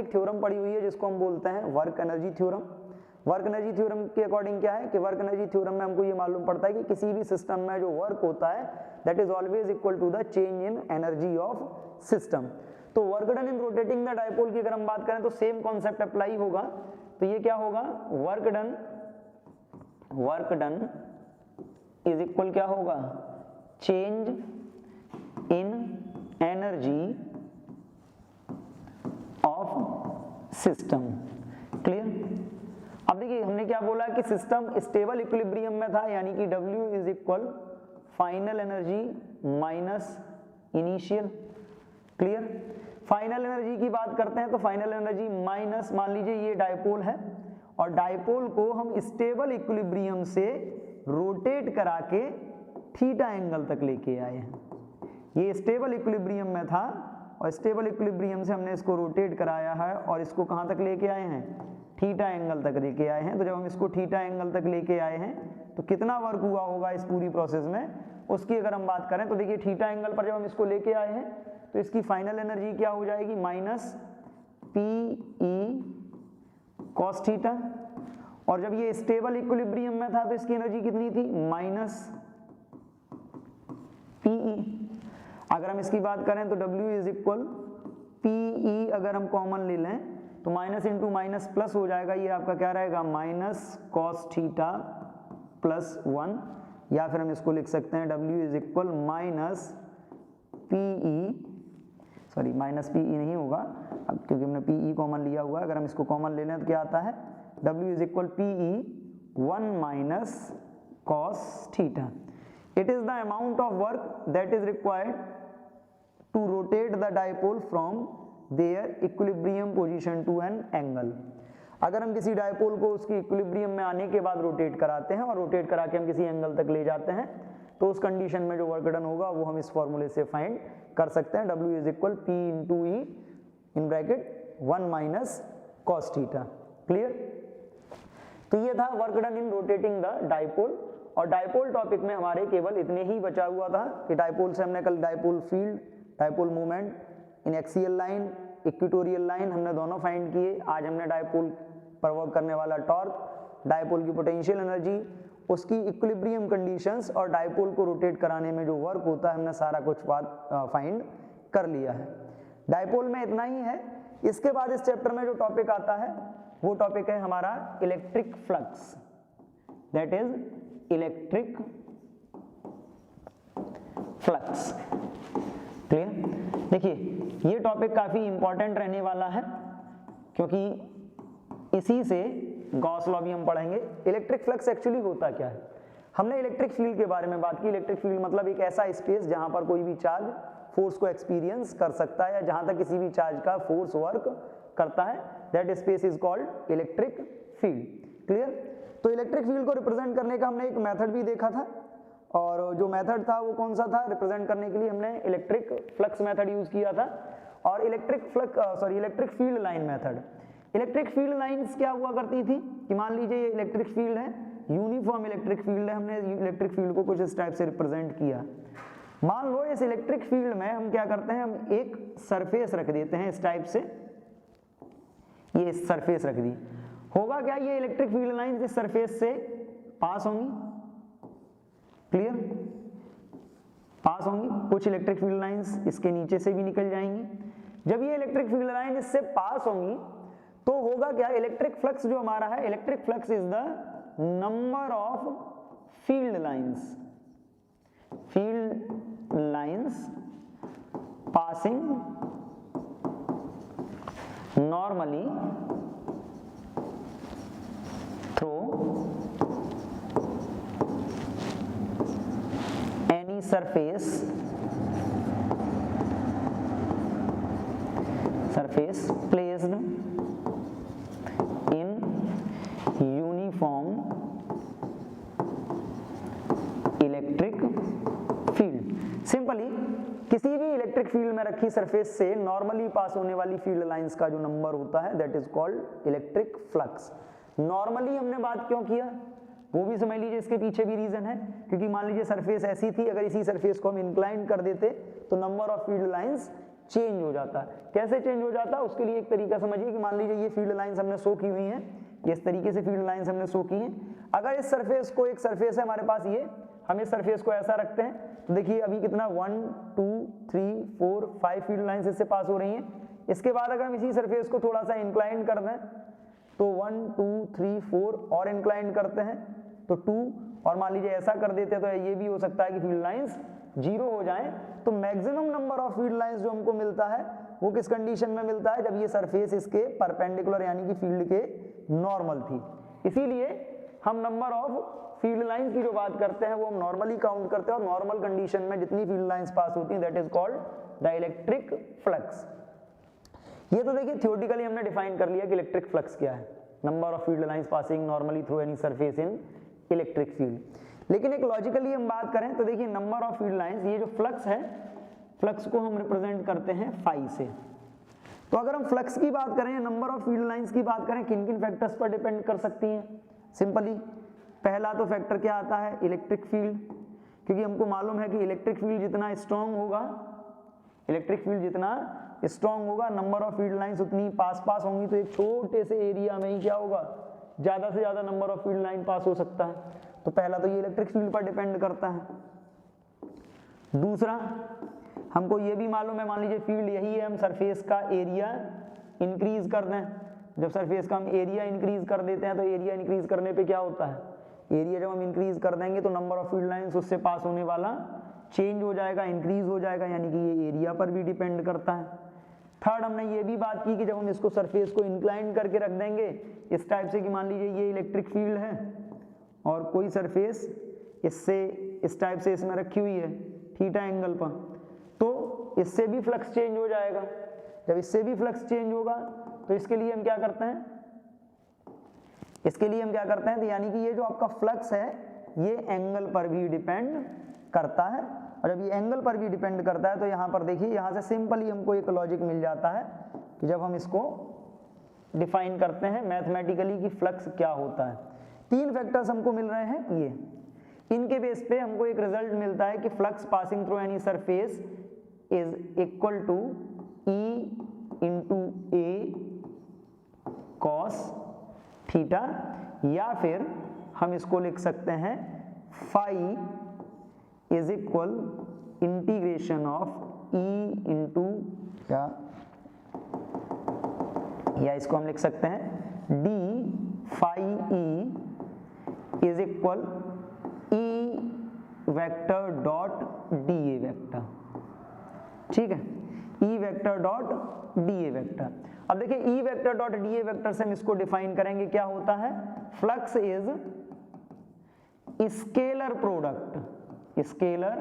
एक थ्योरम पढ़ी हुई है जिसको हम बोलते हैं work energy theorem. Work energy theorem के अकॉर्डिंग क्या है कि वर्क एनर्जी थ्योरम में हमको ये मालूम पड़ता है कि किसी भी सिस्टम में जो वर्क होता है that is always equal to the change in energy of system. तो work done in rotating the dipole की अगर हम बात करें तो सेम कॉन्सेप्ट अप्लाई होगा। तो ये क्या होगा, वर्क डन इज इक्वल क्या होगा, change in energy of system. Clear. अब देखिए हमने क्या बोला कि सिस्टम स्टेबल इक्विलिब्रियम में था, यानी कि W is equal final energy minus initial. Clear. Final energy की बात करते हैं तो फाइनल एनर्जी माइनस, मान लीजिए ये डायपोल है और डायपोल को हम स्टेबल इक्विलिब्रियम से रोटेट करा के थीटा एंगल तक लेके आए हैं। ये स्टेबल इक्विलिब्रियम में था और स्टेबल इक्विलिब्रियम से हमने इसको रोटेट कराया है और इसको कहां तक लेके आए हैं, थीटा एंगल तक लेके आए हैं। तो जब हम इसको थीटा एंगल तक लेके आए हैं तो कितना वर्क हुआ होगा इस पूरी प्रोसेस में, उसकी अगर हम बात करें तो देखिए थीटा एंगल पर जब हम इसको लेके आए हैं तो इसकी फाइनल एनर्जी क्या हो जाएगी, माइनस PE कॉस थीटा। और जब ये स्टेबल इक्विलिब्रियम में था तो इसकी एनर्जी कितनी थी, माइनस PE। अगर हम इसकी बात करें तो W इज इक्वल PE, अगर हम कॉमन ले लें तो माइनस इंटू माइनस प्लस हो जाएगा, ये आपका क्या रहेगा, माइनस कॉस थीटा प्लस 1, या फिर हम इसको लिख सकते हैं W is equal minus PE, sorry minus PE नहीं होगा अब क्योंकि हमने PE कॉमन लिया हुआ है। अगर हम इसको कॉमन ले लें तो क्या आता है, W is equal PE 1 minus cos theta. It is the amount of work that is required to rotate the dipole from their equilibrium position to an angle. अगर हम किसी डायपोल को उसकी इक्विलिब्रियम में आने के बाद रोटेट कराते हैं और रोटेट करा के हम किसी एंगल तक ले जाते हैं तो उस कंडीशन में जो वर्क डन होगा वो हम इस फॉर्मूले से फाइंड कर सकते हैं। W is equal P into E in bracket 1 minus cos theta. Clear. तो ये था work done in rotating the dipole. और डायपोल टॉपिक में हमारे केवल इतने ही बचा हुआ था कि डायपोल से हमने कल dipole field, dipole movement in axial line, equatorial line हमने दोनों फाइंड किए। आज हमने डायपोल पर वर्क करने वाला टॉर्क, डायपोल की पोटेंशियल एनर्जी, उसकी इक्विलिब्रियम कंडीशंस और डायपोल को रोटेट कराने में जो वर्क होता है, हमने सारा कुछ बात फाइंड कर लिया है। डायपोल में इतना ही है। इसके बाद इस चैप्टर में जो टॉपिक आता है वो टॉपिक है हमारा electric flux, that is electric flux. Clear. देखिए ये टॉपिक काफी इंपॉर्टेंट रहने वाला है क्योंकि इसी से गॉस लॉ भी हम पढ़ेंगे। इलेक्ट्रिक फ्लक्स एक्चुअली होता क्या है, हमने इलेक्ट्रिक फील्ड के बारे में बात की। इलेक्ट्रिक फील्ड मतलब एक ऐसा स्पेस जहां पर कोई भी चार्ज फोर्स को एक्सपीरियंस कर सकता है या जहां तक किसी भी चार्ज का फोर्स वर्क करता है, that space is called electric field. Clear. तो इलेक्ट्रिक फील्ड को रिप्रेजेंट करने का हमने एक मेथड भी देखा था और जो मेथड था वो कौन सा था, रिप्रेजेंट करने के लिए हमने इलेक्ट्रिक फ्लक्स मेथड यूज किया था और electric field line method. Electric field lines क्या हुआ करती थी कि मान लीजिए ये इलेक्ट्रिक फील्ड है, यूनिफॉर्म इलेक्ट्रिक फील्ड है, हमने इलेक्ट्रिक फील्ड को कुछ इस टाइप से रिप्रेजेंट किया। मान लो इस इलेक्ट्रिक फील्ड में हम क्या करते हैं, हम एक सरफेस रख देते हैं इस टाइप से, ये सरफेस रख दी, होगा क्या, ये इलेक्ट्रिक फील्ड लाइंस इस सरफेस से पास होंगी। क्लियर। पास होंगी। कुछ इलेक्ट्रिक फील्ड लाइंस इसके नीचे से भी निकल जाएंगी। जब ये इलेक्ट्रिक फील्ड लाइन इससे पास होंगी तो होगा क्या, इलेक्ट्रिक फ्लक्स जो हमारा है, electric flux is the number of field lines passing normally through any surface placed in uniform electric field. Simply किसी भी इलेक्ट्रिक फील्ड में रखी सरफेस से नॉर्मली पास होने वाली फील्ड लाइंस का जो नंबर होता है that is called electric flux. Normally हमने बात क्यों किया वो भी समझ लीजिए, इसके पीछे भी रीजन है क्योंकि मान लीजिए सरफेस ऐसी थी, अगर इसी सरफेस को हम इंक्लाइन कर देते तो number of field lines change हो जाता है। कैसे चेंज हो जाता है उसके लिए एक तरीका समझिए कि मान लीजिए ये फील्ड लाइंस हमने शो की हुई हैं, इस तरीके से फील्ड लाइंस हमने शो की हैं। अगर इस सरफेस को, एक सरफेस है हमारे पास ये, हम इस सरफेस को ऐसा रखते हैं तो देखिए अभी कितना 1 2 3 4 5 फील्ड लाइंस इससे पास हो रही हैं। इसके बाद अगर हम इसी सरफेस को थोड़ा सा इंक्लाइन कर दें तो 1 2 3 4 और इंक्लाइन करते हैं तो 2, और मान लीजिए ऐसा कर देते हैं तो ये भी हो सकता है कि फील्ड लाइंस 0 हो जाएं। तो maximum number of field lines जो हमको मिलता है वो किस कंडीशन में मिलता है, जब ये सरफेस इसके परपेंडिकुलर यानी कि फील्ड के नॉर्मल थी। इसीलिए हम नंबर ऑफ फील्ड लाइंस की जो बात करते हैं वो हम नॉर्मली काउंट करते हैं, और नॉर्मल कंडीशन में जितनी फील्ड लाइंस पास होती हैं that is called the electric flux. ये तो देखिए थियोरेटिकली हमने डिफाइन कर लिया कि इलेक्ट्रिक फ्लक्स क्या है, number of field lines passing normally through any surface in electric field. लेकिन एक लॉजिकली हम बात करें तो देखिए नंबर ऑफ फील्ड लाइंस, ये जो फ्लक्स है, फ्लक्स को हम रिप्रेजेंट करते हैं फाई से। तो अगर हम फ्लक्स की बात करें, नंबर ऑफ फील्ड लाइंस की बात करें, किन किन फैक्टर्स पर डिपेंड कर सकती हैं? सिंपली पहला तो फैक्टर क्या आता है, इलेक्ट्रिक फील्ड, क्योंकि हमको मालूम है कि इलेक्ट्रिक फील्ड जितना स्ट्रांग होगा, इलेक्ट्रिक फील्ड जितना स्ट्रांग होगा, नंबर ऑफ फील्ड लाइंस उतनी पास पास होंगी, तो एक छोटे से एरिया में ही क्या होगा, ज्यादा से ज्यादा नंबर ऑफ फील्ड लाइन पास हो सकता है। तो पहला तो ये इलेक्ट्रिक फील्ड पर डिपेंड करता है। दूसरा हमको ये भी मालूम है, मान लीजिए फील्ड यही है, हम सरफेस का एरिया इंक्रीज कर दें, जब सरफेस का हम एरिया इंक्रीज कर देते हैं तो एरिया इंक्रीज करने पे क्या होता है, एरिया जब हम इंक्रीज कर देंगे तो नंबर ऑफ फील्ड लाइंस उससे पास होने वाला चेंज हो जाएगा, इंक्रीज हो जाएगा, यानी कि ये एरिया पर भी डिपेंड करता है। थर्ड हमने ये भी बात की कि जब हम इसको सरफेस को इंक्लाइन करके रख देंगे इस टाइप से कि मान लीजिए ये इलेक्ट्रिक फील्ड है और कोई सरफेस इससे इस टाइप से इसमें रखी हुई है थीटा एंगल पर, तो इससे भी फ्लक्स चेंज हो जाएगा। जब इससे भी फ्लक्स चेंज होगा तो इसके लिए हम क्या करते हैं, इसके लिए हम क्या करते हैं, तो यानी कि ये जो आपका फ्लक्स है ये एंगल पर भी डिपेंड करता है, और जब ये एंगल पर भी डिपेंड करता है तो यहाँ पर देखिए, यहाँ से सिंपली हमको एक लॉजिक मिल जाता है कि जब हम इसको डिफाइन करते हैं मैथमेटिकली कि फ्लक्स क्या होता है। तीन फैक्टर्स हमको मिल रहे हैं, ये इनके बेस पे हमको एक रिजल्ट मिलता है कि flux passing through any surface is equal to E into a cos theta, या फिर हम इसको लिख सकते हैं phi is equal integration of E into, या इसको हम लिख सकते हैं d phi E is equal E vector dot d a vector. ठीक है, E vector dot d a vector. अब देखिए E vector dot d a vector से हम इसको डिफाइन करेंगे, क्या होता है, flux is scalar product, scalar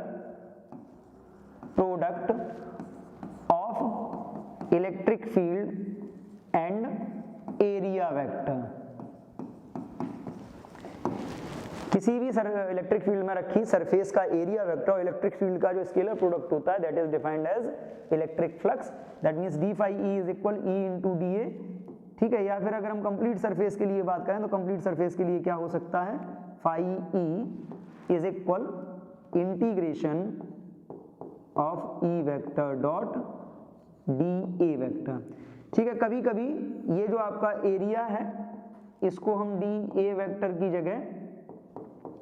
product of electric field and area vector. किसी भी इलेक्ट्रिक फील्ड में रखी सरफेस का एरिया वेक्टर और इलेक्ट्रिक फील्ड का जो स्केलर प्रोडक्ट होता है that is defined as electric flux, that means d phi E is equal e into d a. ठीक है, या फिर अगर हम कंप्लीट सरफेस के लिए बात करें तो कंप्लीट सरफेस के लिए क्या हो सकता है, phi E is equal integration of e vector dot d a vector. ठीक है, कभी कभी ये जो आपका एरिया है इसको हम डी ए वेक्टर की जगह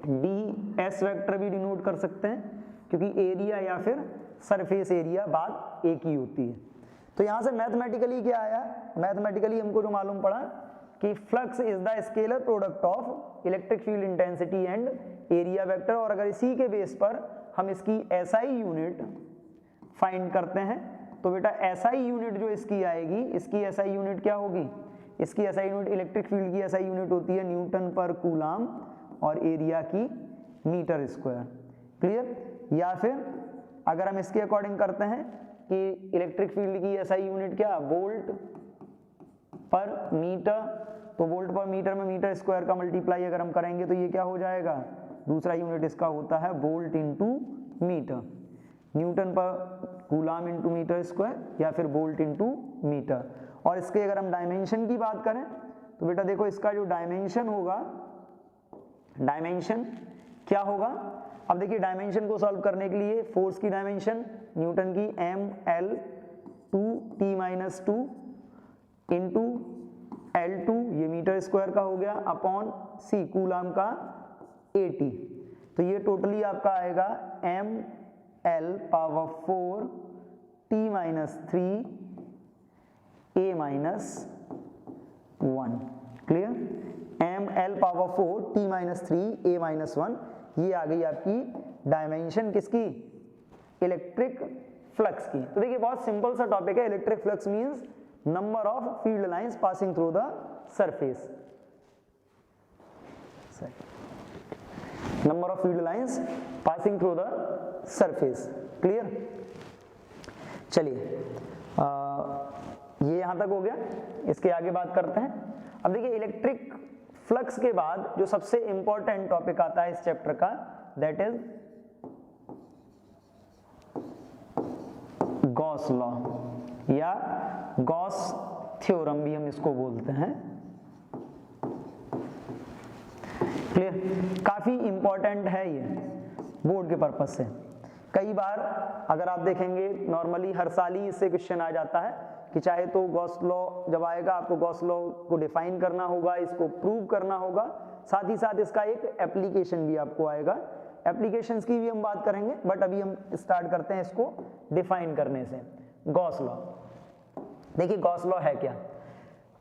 डी एस वेक्टर भी डिनोट कर सकते हैं, क्योंकि एरिया या फिर सरफेस एरिया बात एक ही होती है। तो यहाँ से मैथमेटिकली क्या आया, मैथमेटिकली हमको जो मालूम पड़ा कि flux is the scalar product of electric field intensity and area vector, और अगर इसी के बेस पर हम इसकी एसआई यूनिट फाइंड करते हैं तो बेटा एसआई यूनिट जो इसकी आएगी, इसकी एसआई यूनिट क्या होगी, इसकी एसआई यूनिट, इलेक्ट्रिक फील्ड की एसआई यूनिट होती है न्यूटन पर कूलाम और एरिया की मीटर स्क्वायर। क्लियर। या फिर अगर हम इसके अकॉर्डिंग करते हैं कि इलेक्ट्रिक फील्ड की एसआई यूनिट क्या, वोल्ट पर मीटर, तो वोल्ट पर मीटर में मीटर स्क्वायर का मल्टीप्लाई अगर हम करेंगे तो ये क्या हो जाएगा, दूसरा यूनिट इसका होता है वोल्ट इंटू मीटर, न्यूटन पर कूलाम इंटू मीटर स्क्वायर या फिर वोल्ट इंटू मीटर। और इसके अगर हम डायमेंशन की बात करें तो बेटा देखो इसका जो डायमेंशन होगा, डायमेंशन क्या होगा, अब देखिए डायमेंशन को सॉल्व करने के लिए फोर्स की डायमेंशन न्यूटन की m l 2t minus 2 into L2, ये मीटर स्क्वायर का हो गया, अपॉन c कूलम का 80। तो ये टोटली आपका आएगा ml power 4 t minus 3 a minus 1। Clear? ml power 4 t minus 3 a minus 1, ये आ गई आपकी डायमेंशन किसकी? इलेक्ट्रिक फ्लक्स की। तो देखिए बहुत सिंपल सा टॉपिक है। Electric flux means number of field lines passing through the surface, number of field lines passing through the surface. Clear? चलिए ये यहां तक हो गया, इसके आगे बात करते हैं। अब देखिए इलेक्ट्रिक फ्लक्स के बाद जो सबसे इंपॉर्टेंट टॉपिक आता है इस चैप्टर का, दैट इज गॉस लॉ या गॉस थ्योरम भी हम इसको बोलते हैं। क्लियर? काफी इंपॉर्टेंट है ये बोर्ड के पर्पज से। कई बार अगर आप देखेंगे नॉर्मली हर साल ही इससे क्वेश्चन आ जाता है कि चाहे तो गॉस लॉ जब आएगा आपको गॉस लॉ को डिफाइन करना होगा, इसको प्रूव करना होगा, साथ ही साथ इसका एक एप्लीकेशन भी आपको आएगा। एप्लीकेशंस की भी हम बात करेंगे, बट अभी हम स्टार्ट करते हैं इसको डिफाइन करने से। गॉस लॉ, देखिए गॉस लॉ है क्या?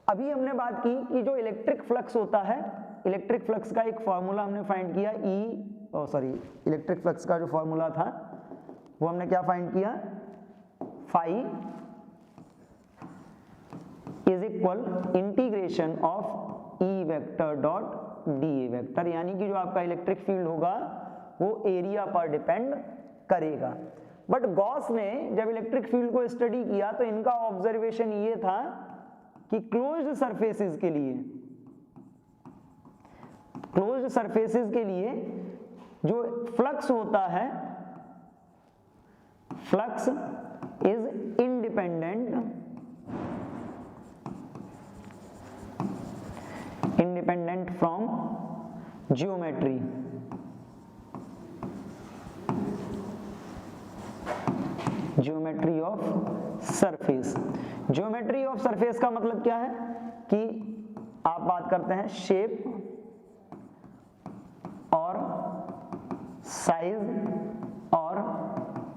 अभी हमने बात की कि जो इलेक्ट्रिक फ्लक्स होता है, इलेक्ट्रिक फ्लक्स का एक फॉर्मूला हमने फाइंड किया, इलेक्ट्रिक फ्लक्स का जो फॉर्मूला था वो हमने क्या फाइंड किया? Phi is equal integration of e vector dot d a vector, यानी कि जो आपका इलेक्ट्रिक फील्ड होगा वो एरिया पर डिपेंड करेगा। बट गॉस ने जब इलेक्ट्रिक फील्ड को स्टडी किया तो इनका ऑब्जर्वेशन ये था कि क्लोज्ड सरफेसेस के लिए जो फ्लक्स होता है, flux is independent from geometry. Geometry of surface. Geometry of surface का मतलब क्या है कि आप बात करते हैं शेप और साइज और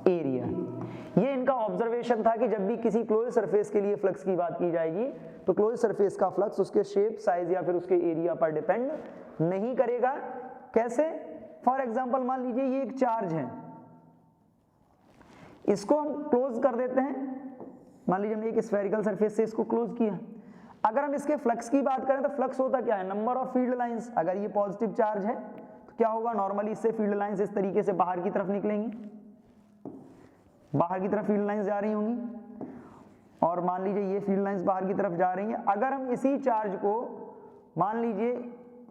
एरिया। ये इनका ऑब्जर्वेशन था कि जब भी किसी क्लोज सरफेस के लिए फ्लक्स की बात की जाएगी तो क्लोज सरफेस का फ्लक्स उसके शेप, साइज या फिर उसके एरिया पर डिपेंड नहीं करेगा। कैसे? फॉर एग्जांपल मान लीजिए ये एक चार्ज है, इसको हम क्लोज कर देते हैं, मान लीजिए हमने एक स्फेरिकल सरफेस से इसको क्लोज किया। अगर हम इसके फ्लक्स की बात करें तो फ्लक्स होता क्या है? Number of field lines. अगर ये पॉजिटिव चार्ज है तो क्या होगा? नॉर्मली इससे फील्ड लाइंस इस तरीके से बाहर की तरफ निकलेंगी, बाहर की तरफ फील्ड लाइंस जा रही होंगी, और मान लीजिए ये फील्ड लाइंस बाहर की तरफ जा रही हैं। अगर हम इसी चार्ज को मान लीजिए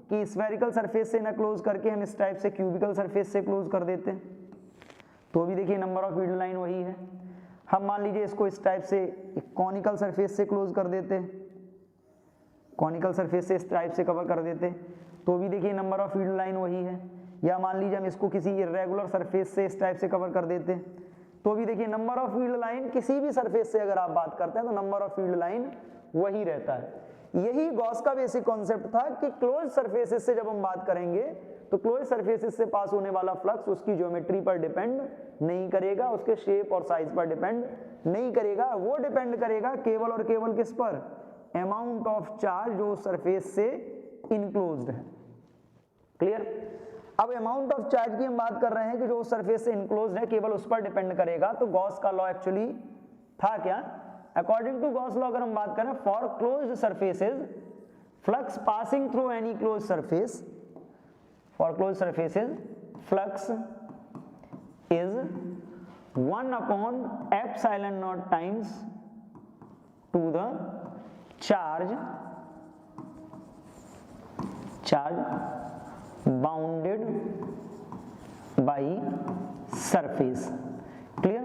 कि स्फेरिकल सरफेस से ना क्लोज करके हम इस टाइप से क्यूबिकल सरफेस से क्लोज कर देते हैं तो भी देखिए नंबर ऑफ फील्ड लाइन वही है। हम मान लीजिए इसको इस टाइप से कॉनिकल सरफेस से क्लोज कर देते हैं, कॉनिकल सरफेस से इस टाइप से कवर कर देते तो भी देखिए नंबर ऑफ फील्ड लाइन वही है। या मान लीजिए हम इसको किसी इर्रेगुलर सरफेस से इस टाइप से कवर कर देते तो भी देखिए नंबर ऑफ फील्ड लाइन, किसी भी सरफेस से अगर आप बात करते हैं तो नंबर ऑफ फील्ड लाइन वही रहता है। यही गॉस का बेसिक कॉन्सेप्ट था कि क्लोज सरफेसेस से जब हम बात करेंगे तो क्लोज सरफेसेस से पास होने वाला फ्लक्स उसकी ज्योमेट्री पर डिपेंड नहीं करेगा, उसके शेप और साइज पर डिपेंड नहीं करेगा। वो डिपेंड करेगा केवल और केवल किस पर? अमाउंट ऑफ चार्ज जो सरफेस से इनक्लोज्ड है। क्लियर? अब अमाउंट ऑफ चार्ज की हम बात कर रहे हैं कि जो सरफेस से इनक्लोज्ड है केवल उस पर डिपेंड करेगा। तो गॉस का लॉ एक्चुअली था क्या? अकॉर्डिंग टू गॉस लॉ अगर हम बात करें, for closed surfaces flux passing through any closed surface, for closed surfaces flux is 1 upon epsilon naught times to the charge bounded by surface। Clear?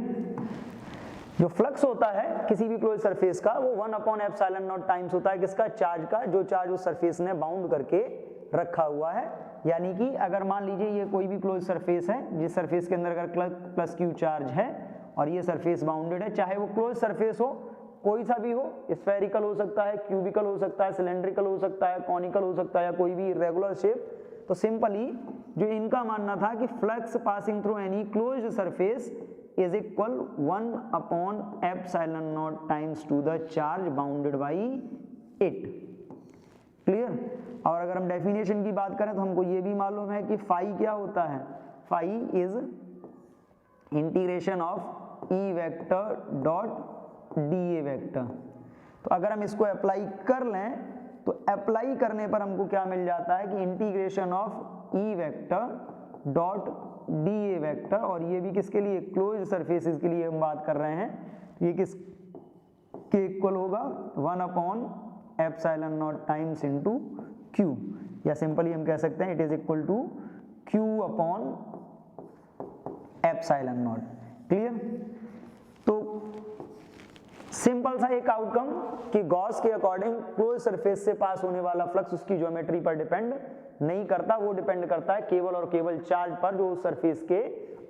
जो flux होता है किसी भी क्लोज सरफेस का वो 1 अपॉन एप्सिलॉन नॉट टाइम्स होता है किसका? चार्ज का, जो चार्ज उस सरफेस ने बाउंड करके रखा हुआ है। यानी कि अगर मान लीजिए ये कोई भी क्लोज सरफेस है जिस सरफेस के अंदर अगर प्लस क्यू चार्ज है और ये सरफेस बाउंडेड है, चाहे वो क्लोज सरफेस हो, कोई सा भी हो, स्फेरिकल हो सकता है, क्यूबिकल हो सकता है, सिलेंड्रिकल हो सकता है, कॉनिकल हो सकता है, या कोई भी इरेगुलर शेप। तो सिंपली जो इनका मानना था कि flux passing through any closed surface is equal 1/ε0 times to the charge bounded by it. Clear. और अगर हम डेफिनेशन की बात करें तो हमको ये भी मालूम है कि फाई क्या होता है, phi is integration of e vector dot d a vector. तो अगर हम इसको अप्लाई कर लें तो अप्लाई करने पर हमको क्या मिल जाता है कि integration of e vector dot d a vector, और ये भी किसके लिए, क्लोज सरफेसेस के लिए हम बात कर रहे हैं। ये किस के इक्वल होगा 1/ε0 टाइम्स इनटू क्यू, या सिंपली हम कह सकते हैं it is equal to Q/ε0। Clear. तो सिंपल सा एक आउटकम कि गॉस के अकॉर्डिंग क्लोज सरफेस से पास होने वाला फ्लक्स उसकी ज्योमेट्री पर डिपेंड नहीं करता, वो डिपेंड करता है केवल और केवल चार्ज पर जो उस सरफेस के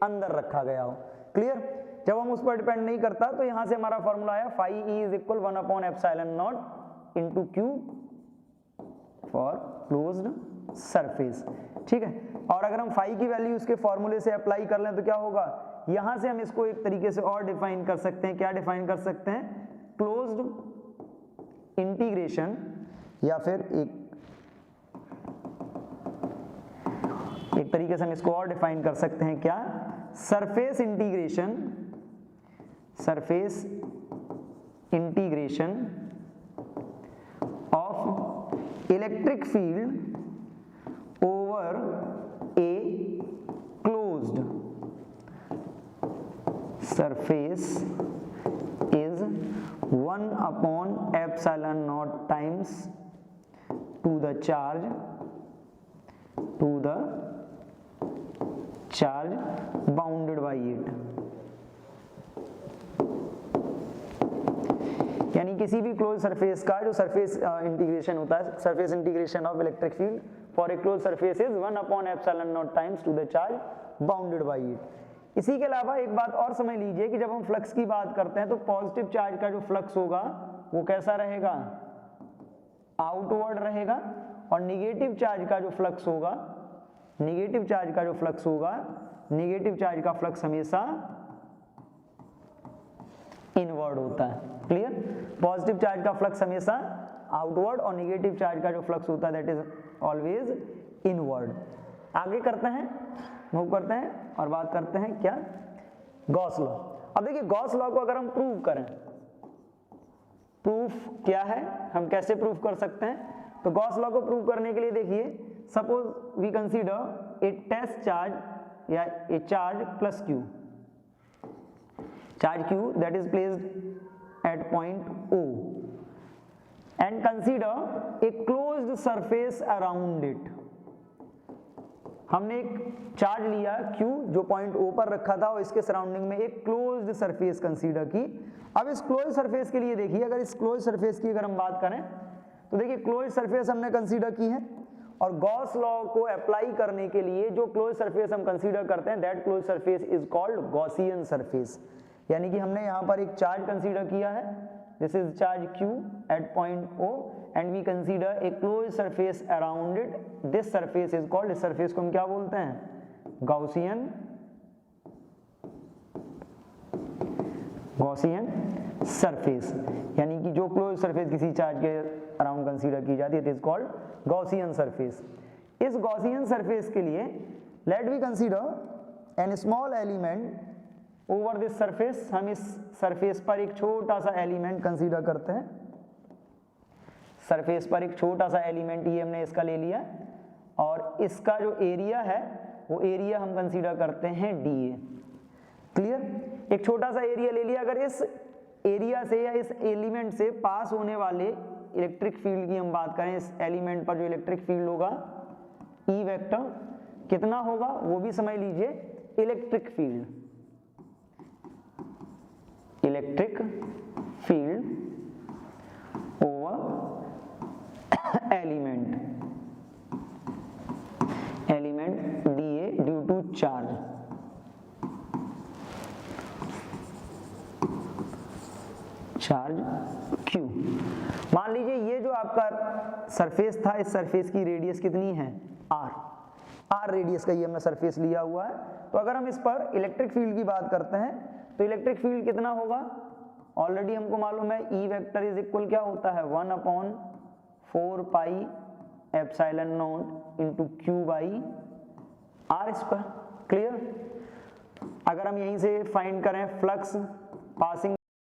अंदर रखा गया हो। क्लियर। जब हम उस पर डिपेंड नहीं करता तो यहां से हमारा फॉर्मूला आया phi E is equal 1/ε0 into Q for closed surface. ठीक है। और अगर हम फाई की वैल्यू उसके फॉर्मूले से अप्लाई कर लें तो क्या होगा, यहां से हम इसको एक तरीके से और डिफाइन कर सकते हैं। क्या डिफाइन कर सकते हैं, क्लोज्ड इंटीग्रेशन, या फिर एक तरीके से हम इसको और डिफाइन कर सकते हैं क्या, surface integration of electric field over A closed surface is 1/ε0 times to the charge bounded by it। यानी किसी भी क्लोज सरफेस का जो सरफेस इंटीग्रेशन होता है, surface integration of electric field for a close surface is 1/ε0 times to the charge bounded by it. इसी के अलावा एक बात और समझ लीजिए कि जब हम फ्लक्स की बात करते हैं तो पॉजिटिव चार्ज का जो फ्लक्स होगा वो कैसा रहेगा, आउटवर्ड रहेगा, और नेगेटिव चार्ज का जो फ्लक्स होगा, नेगेटिव चार्ज का फ्लक्स हमेशा इनवर्ड होता है। क्लियर। पॉजिटिव चार्ज का फ्लक्स हमेशा आउटवर्ड और नेगेटिव चार्ज का जो फ्लक्स होता है दैट इज ऑलवेज इनवर्ड। आगे करते हैं, मूव करते हैं और बात करते हैं क्या, गॉस लॉ। अब देखिए गॉस लॉ को अगर हम प्रूव करें, प्रूफ क्या है, हम कैसे प्रूफ कर सकते हैं, तो गॉस लॉ को प्रूव करने के लिए देखिए, suppose we consider a test charge या a charge plus Q, charge Q that is placed at point O and consider a closed surface around it. हमने एक चार्ज लिया Q जो पॉइंट O पर रखा था और इसके सराउंडिंग में एक क्लोज्ड सरफेस कंसीडर की। अब इस क्लोज्ड सरफेस के लिए देखिए, अगर इस क्लोज्ड सरफेस की अगर हम बात करें तो देखिए क्लोज्ड सरफेस हमने कंसीडर की है, और गॉस लॉ को अप्लाई करने के लिए जो क्लोज्ड सरफेस हम कंसीडर करते हैं that closed surface is called Gaussian surface. यानी कि हमने यहाँ पर एक चार्ज कंसीडर किया है, this is charge Q at point O and we consider a closed surface around it, this surface is called, इस surface को हम क्या बोलते हैं, गॉसियन सरफेस। यानी कि जो क्लोज सरफेस किसी चार्ज के अराउंड कंसीडर की जाती है it is called Gaussian surface. इस गॉसियन सरफेस के लिए let we consider an small element over this surface. हम इस सरफेस पर एक छोटा सा एलिमेंट कंसीडर करते हैं, सरफेस पर एक छोटा सा एलिमेंट ये हमने इसका ले लिया, और इसका जो एरिया है वो एरिया हम कंसीडर करते हैं dA। क्लियर। एक छोटा सा एरिया ले लिया, अगर इस एरिया से या इस एलिमेंट से पास होने वाले इलेक्ट्रिक फील्ड की हम बात करें, इस एलिमेंट पर जो इलेक्ट्रिक फील्ड होगा E वेक्टर कितना होगा वो भी समझ लीजिए, electric field over element dA due to charge. Charge Q। मान लीजिए ये जो आपका सरफेस था, इस सरफेस की रेडियस कितनी है r रेडियस का ये हमने सरफेस लिया हुआ है। तो अगर हम इस पर इलेक्ट्रिक फील्ड की बात करते हैं तो इलेक्ट्रिक फील्ड कितना होगा, ऑलरेडी हमको मालूम है E वेक्टर इज इक्वल क्या होता है 1/4 pi epsilon not into Q by R square. Clear. अगर हम यहीं से फाइंड करें फ्लक्स पासिंग